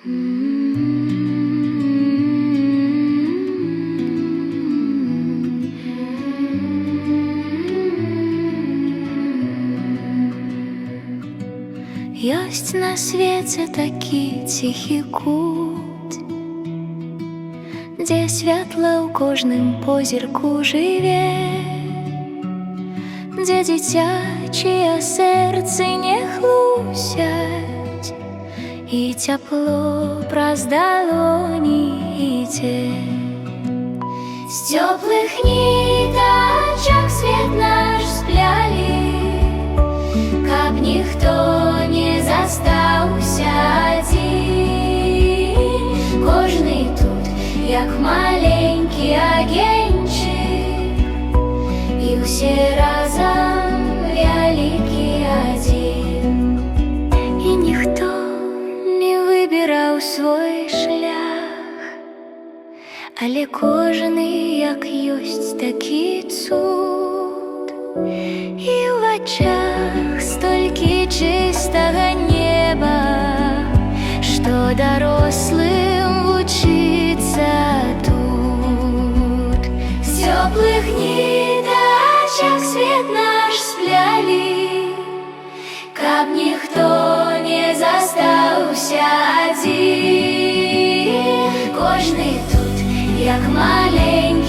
Ёсць на свеце такі ціхі кут, дзе святла ў кожным позірку жыве, дзе дзіцячыя сэрцы не хлусяць, і цяпло праз далоні ідзе. З цёплых нітачак свет наш сплялі, каб ніхто не застаўся адзін. Кожны тут, як маленькі агеньчык, і ўсе разам вялікі адзін. І ніхто не выбіраў свой шлях, але кожны як ёсць такі цуд, і ў вачах столькі чыстага неба, што дарослым вучыцца тут. З цёплых нітачак свет наш сплялі, каб ніхто не застаўся адзін. Кожны тут, як маленькі